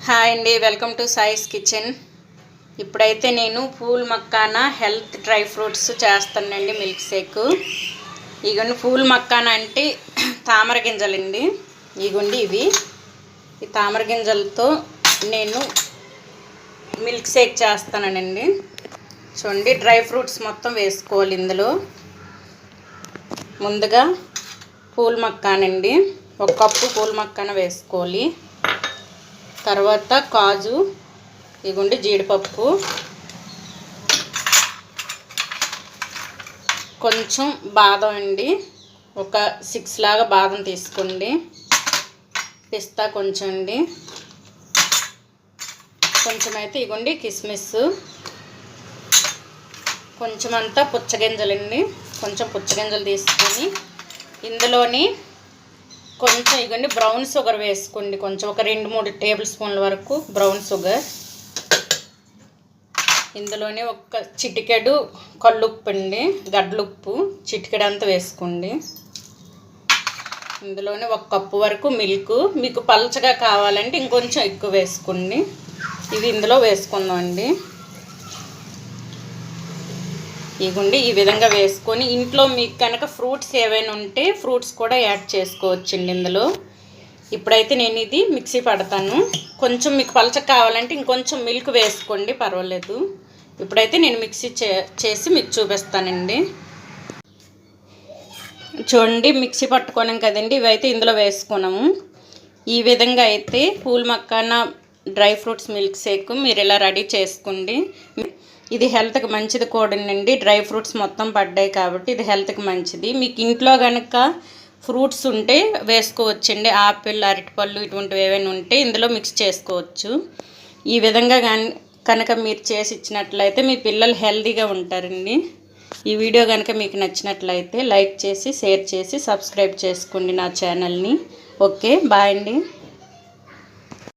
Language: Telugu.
హాయ్ అండి, వెల్కమ్ టు సాయిస్ కిచెన్. ఇప్పుడైతే నేను pool makhana health dry fruits చేస్తానండి, మిల్క్ షేక్. ఇగోండి పూల్ మక్కానా అంటే తామర గింజలండి. ఇగోండి ఇవి ఈ తామర గింజలతో నేను మిల్క్ షేక్ చేస్తానండి. చూడండి, డ్రై ఫ్రూట్స్ మొత్తం వేసుకోవాలి ఇందులో. ముందుగా పూల్ మక్కానండి, 1 కప్పు పూల్ మక్కాన వేసుకోవాలి. తర్వాత కాజు, ఇగుండి జీడిపప్పు, కొంచెం బాదం అండి, ఒక 6 లాగా బాదం తీసుకోండి. పిస్తా కొంచెం అండి, కొంచెం అయితే ఇగుండి కిస్మిస్, కొంచెం అంతా పుచ్చగింజలండి. కొంచెం పుచ్చగింజలు తీసుకొని ఇందులోని కొంచెం ఇగండి బ్రౌన్ షుగర్ వేసుకోండి. కొంచెం ఒక 2-3 టేబుల్ స్పూన్ల వరకు బ్రౌన్ షుగర్. ఇందులోనే ఒక చిటికెడు కల్లుప్పు అండి, గడ్డలుప్పు చిటికెడు అంతా వేసుకోండి. ఇందులోనే 1 కప్పు వరకు మిల్క్. మీకు పలచగా కావాలంటే ఇంకొంచెం ఎక్కువ వేసుకోండి. ఇవి ఇందులో వేసుకుందాం అండి. ఇగుండి ఈ విధంగా వేసుకొని ఇంట్లో మీకు కనుక ఫ్రూట్స్ ఏవైనా ఉంటే ఫ్రూట్స్ కూడా యాడ్ చేసుకోవచ్చండి ఇందులో. ఇప్పుడైతే నేను ఇది మిక్సీ పడతాను. కొంచెం మీకు పలచగా కావాలంటే ఇంకొంచెం మిల్క్ వేసుకోండి, పర్వాలేదు. ఇప్పుడైతే నేను మిక్సీ చేసి మీకు చూపిస్తానండి. చూడండి, మిక్సీ పట్టుకోనాం కదండి, ఇవైతే ఇందులో వేసుకున్నాము. ఈ విధంగా అయితే pool makhana dry fruits milk shake మీరు ఇలా రెడీ చేసుకోండి. ఇది హెల్త్కి మంచిది కూడానండి. డ్రై ఫ్రూట్స్ మొత్తం పడ్డాయి కాబట్టి ఇది హెల్త్కి మంచిది. మీకు ఇంట్లో కనుక ఫ్రూట్స్ ఉంటే వేసుకోవచ్చండి. ఆపిల్, అరటిపళ్ళు ఇటువంటివి ఏవైనా ఉంటే ఇందులో మిక్స్ చేసుకోవచ్చు. ఈ విధంగా కనుక మీరు చేసి ఇచ్చినట్లయితే మీ పిల్లలు హెల్తీగా ఉంటారండి. ఈ వీడియో కనుక మీకు నచ్చినట్లయితే లైక్ చేసి, షేర్ చేసి, సబ్స్క్రైబ్ చేసుకోండి నా ఛానల్ని. ఓకే, బాయ్ అండి.